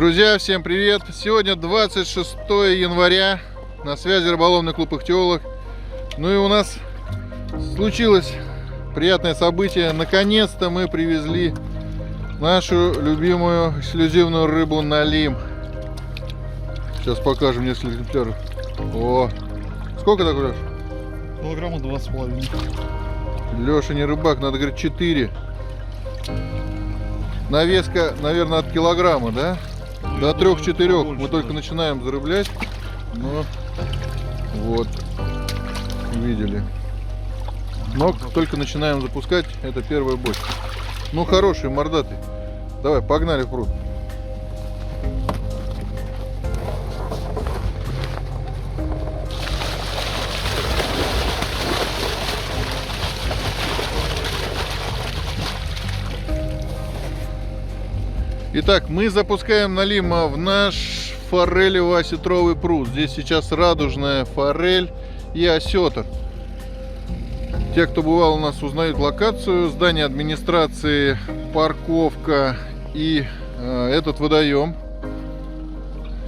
Друзья, всем привет! Сегодня 26 января, на связи рыболовный клуб «Ихтиолог». Ну и у нас случилось приятное событие. Наконец-то мы привезли нашу любимую эксклюзивную рыбу налим. Сейчас покажем несколько экземпляров. О, сколько такой, Леш? Килограмма 2,5. Леша не рыбак, надо говорить 4. Навеска, наверное, от килограмма, да? До 3-4 мы только начинаем зарыблять. Но вот, видели. Но только начинаем запускать. Это первая бочка. Ну, хороший, мордатый. Давай, погнали в пруд. Итак, мы запускаем налима в наш форелево-осетровый пруд. Здесь сейчас радужная форель и осетр. Те, кто бывал у нас, узнают локацию. Здание администрации, парковка и этот водоем.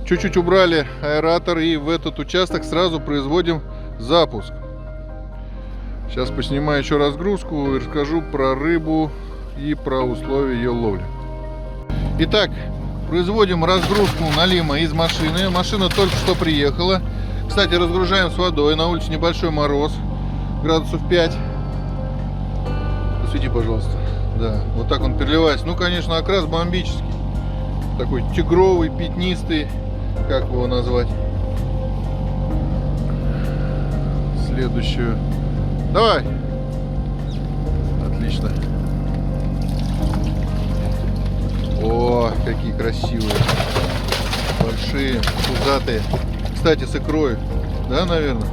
Чуть-чуть убрали аэратор, и в этот участок сразу производим запуск. Сейчас поснимаю еще разгрузку и расскажу про рыбу и про условия ее ловли. Итак, производим разгрузку налима из машины. Машина только что приехала. Кстати, разгружаем с водой. На улице небольшой мороз, градусов 5. Посвети, пожалуйста. Да, вот так он переливается. Ну, конечно, окрас бомбический. Такой тигровый, пятнистый. Как его назвать? Следующую. Давай. Отлично. О, какие красивые. Большие, пузатые. Кстати, с икрой. Да, наверное?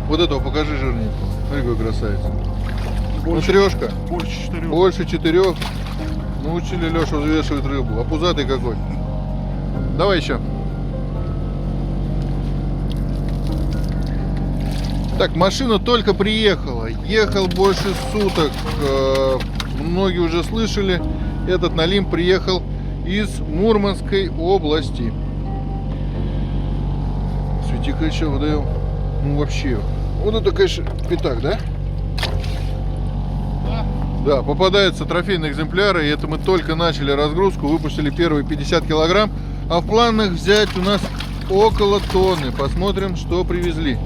Вот этого покажи жирненького. Смотри, какой красавец. Ну, трешка. Больше 4. Больше 4. Научили Лешу взвешивать рыбу. А пузатый какой? Давай еще. Так, машина только приехала. Ехал больше суток. Многие уже слышали. Этот налим приехал из Мурманской области. Свети-ка еще выдаем. Ну вообще. Вот это, конечно, пятак, да? Да, попадаются трофейные экземпляры. И это мы только начали разгрузку. Выпустили первые 50 килограмм. А в планах взять у нас около тонны. Посмотрим, что привезли.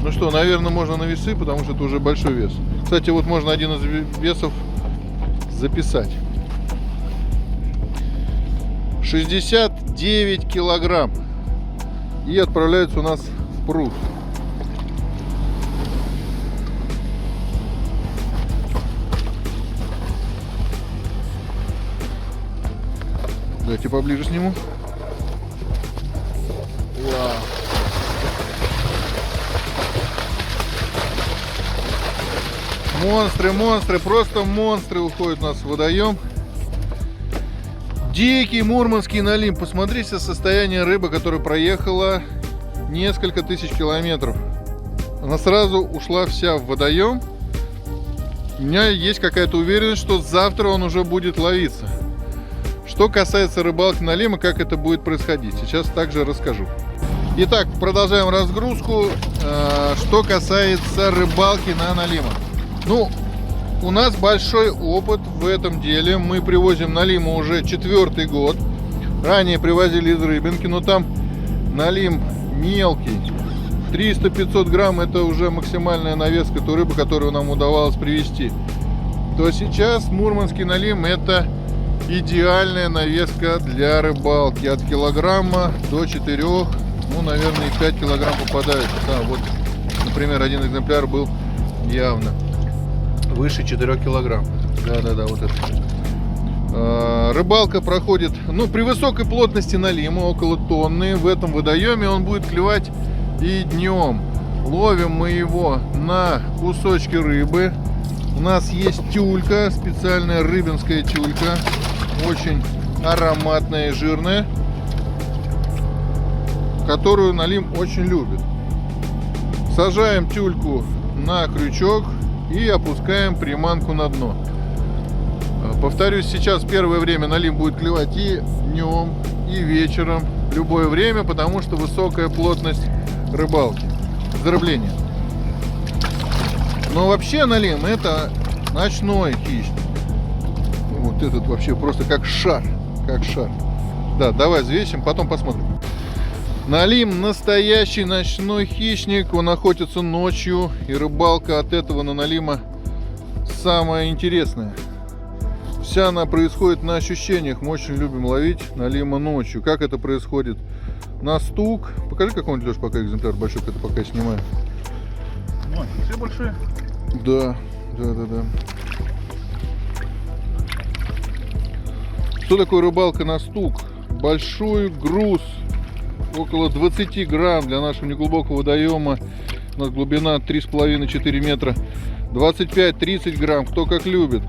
Ну что, наверное, можно на весы, потому что это уже большой вес. Кстати, вот можно один из весов записать. 69 килограмм. И отправляется у нас в пруд. Давайте поближе сниму. Вау. Монстры, монстры, просто монстры уходят у нас в водоем. Дикий мурманский налим. Посмотрите состояние рыбы, которая проехала несколько тысяч километров. Она сразу ушла вся в водоем. У меня есть какая-то уверенность, что завтра он уже будет ловиться. Что касается рыбалки налима, как это будет происходить, сейчас также расскажу. Итак, продолжаем разгрузку. Что касается рыбалки на налима. Ну, у нас большой опыт в этом деле. Мы привозим налима уже 4-й год. Ранее привозили из Рыбинки, но там налим мелкий. 300-500 грамм это уже максимальная навеска той рыбы, которую нам удавалось привезти. То сейчас мурманский налим это идеальная навеска для рыбалки. От килограмма до 4, ну, наверное, и 5 килограмм попадает. Да, вот, например, один экземпляр был явно выше 4 килограмм. Да, вот это. Рыбалка проходит, ну, при высокой плотности налима, около тонны. В этом водоеме он будет клевать и днем. Ловим мы его на кусочки рыбы. У нас есть тюлька, специальная рыбинская тюлька. Очень ароматная и жирная, которую налим очень любит. Сажаем тюльку на крючок и опускаем приманку на дно. Повторюсь, сейчас первое время налим будет клевать и днем, и вечером, в любое время, потому что высокая плотность рыбалки, зарыбления. Но вообще налим это ночной хищник. Вот этот вообще просто как шар, как шар. Да, давай взвесим, потом посмотрим. Налим настоящий ночной хищник, он охотится ночью, и рыбалка от этого на налима самая интересная. Вся она происходит на ощущениях. Мы очень любим ловить налима ночью. Как это происходит? На стук. Покажи какой-нибудь, Леш, пока экземпляр большой, это пока я снимаю. Ну, все большие. Да. Что такое рыбалка на стук? Большой груз, около 20 грамм для нашего неглубокого водоема. У нас глубина 3,5-4 метра. 25-30 грамм, кто как любит.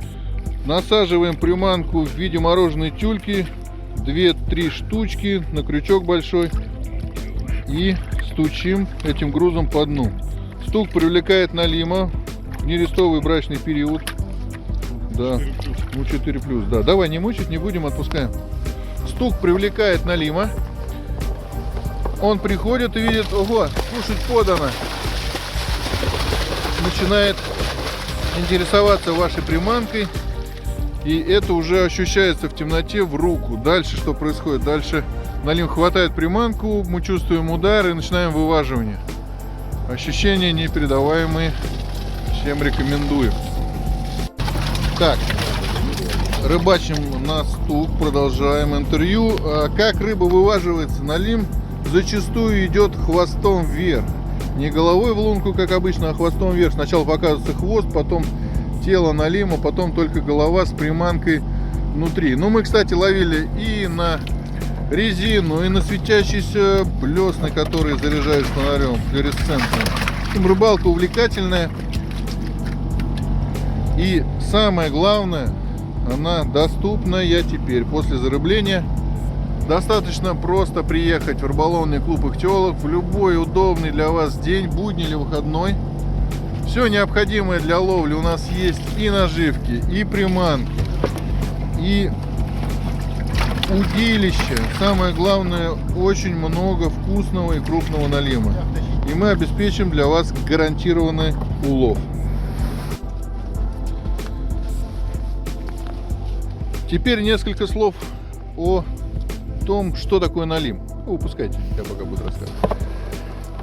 Насаживаем приманку в виде мороженой тюльки, 2-3 штучки на крючок большой, и стучим этим грузом по дну. Стук привлекает налима в нерестовый брачный период. Да, 4+, да. Давай, не мучить, не будем, отпускаем. Стук привлекает налима. Он приходит и видит, ого, кушать подано. Начинает интересоваться вашей приманкой. И это уже ощущается в темноте в руку. Дальше что происходит? Дальше налим хватает приманку, мы чувствуем удар и начинаем вываживание. Ощущения непередаваемые. Всем рекомендую. Так, рыбачим на стук, продолжаем интервью. Как рыба вываживается? Налим зачастую идет хвостом вверх. Не головой в лунку, как обычно, а хвостом вверх. Сначала показывается хвост, потом тело налима, потом только голова с приманкой внутри. Ну, мы, кстати, ловили и на резину, и на светящиеся блесны, которые заряжают фонарем, флуоресцентные. Рыбалка увлекательная. И самое главное, она доступная теперь после зарыбления. Достаточно просто приехать в рыболовный клуб «Ихтиолог» в любой удобный для вас день, будний или выходной. Все необходимое для ловли у нас есть: и наживки, и приманки, и удилища. Самое главное, очень много вкусного и крупного налима. И мы обеспечим для вас гарантированный улов. Теперь несколько слов о том, что такое налим. Упускайте, я пока буду рассказывать.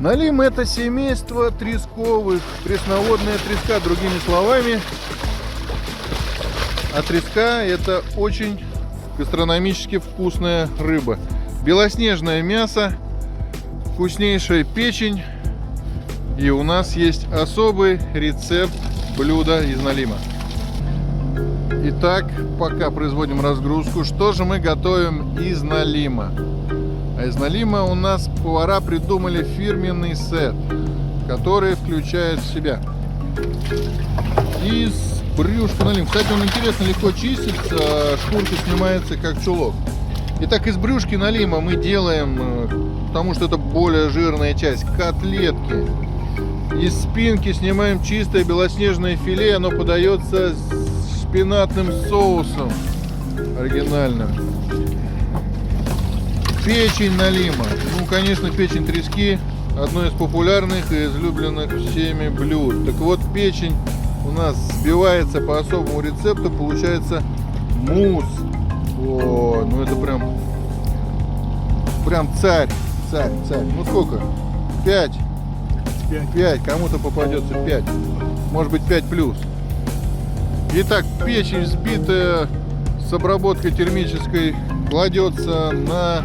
Налим — это семейство тресковых, пресноводная треска, другими словами. А треска — это очень гастрономически вкусная рыба. Белоснежное мясо, вкуснейшая печень. И у нас есть особый рецепт блюда из налима. Итак, пока производим разгрузку, что же мы готовим из налима? А из налима у нас повара придумали фирменный сет, который включает в себя из брюшка налим. Кстати, он интересно легко чистится, шкурка снимается как чулок. Итак, из брюшки налима мы делаем, потому что это более жирная часть, котлетки. Из спинки снимаем чистое белоснежное филе, оно подается с шпинатным соусом оригинальным. Печень налима. Ну, конечно, печень трески — одно из популярных и излюбленных всеми блюд. Так вот, печень у нас взбивается по особому рецепту, получается мусс. О, ну это прям царь. Ну сколько? 5. 5. Кому-то попадется 5. Может быть 5+. Итак, печень взбитая с обработкой термической кладется на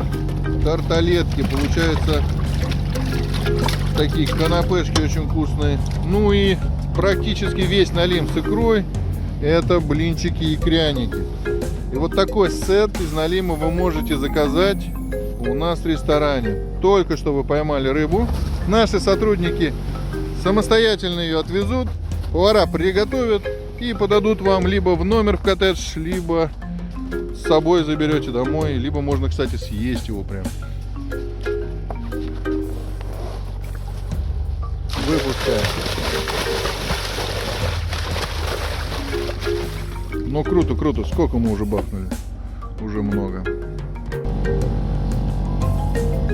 тарталетки. Получаются такие канапешки очень вкусные. Ну и практически весь налим с икрой — это блинчики и кряники. И вот такой сет из налима вы можете заказать у нас в ресторане. Только что вы поймали рыбу, наши сотрудники самостоятельно ее отвезут, повара приготовят и подадут вам либо в номер в коттедж, либо с собой заберете домой, либо можно, кстати, съесть его прям. Выпускаем. Ну круто. Сколько мы уже бахнули? Уже много.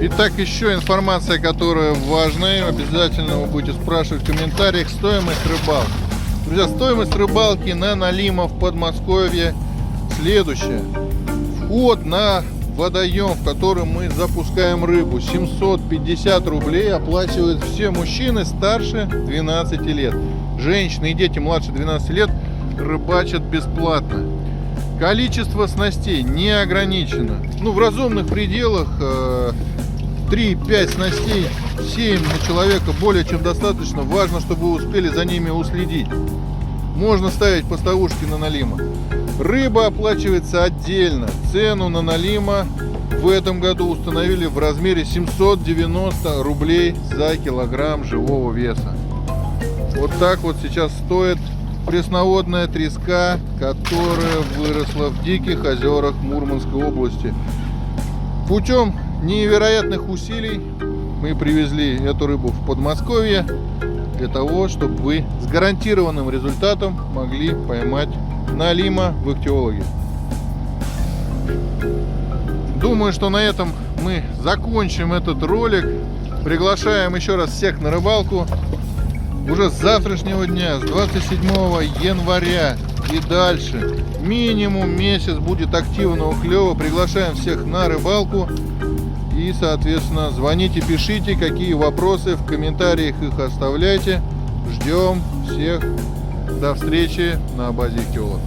Итак, еще информация, которая важная. Обязательно вы будете спрашивать в комментариях. Стоимость рыбалки. Друзья, стоимость рыбалки на Налима в Подмосковье следующая. Вход на водоем, в котором мы запускаем рыбу, 750 рублей, оплачивают все мужчины старше 12 лет. Женщины и дети младше 12 лет рыбачат бесплатно. Количество снастей не ограничено. Ну, в разумных пределах 3-5 снастей, 7 на человека более чем достаточно. Важно, чтобы вы успели за ними уследить. Можно ставить поставушки на Налима. Рыба оплачивается отдельно. Цену на Налима в этом году установили в размере 790 рублей за килограмм живого веса. Вот так вот сейчас стоит пресноводная треска, которая выросла в диких озерах Мурманской области. Путем невероятных усилий мы привезли эту рыбу в Подмосковье для того, чтобы вы с гарантированным результатом могли поймать Налима в ихтиологии. Думаю, что на этом мы закончим этот ролик. Приглашаем еще раз всех на рыбалку. Уже с завтрашнего дня, с 27 января и дальше, минимум месяц будет активного клёва. Приглашаем всех на рыбалку. И, соответственно, звоните, пишите, какие вопросы, в комментариях их оставляйте. Ждем всех. До встречи на базе ихтиолог.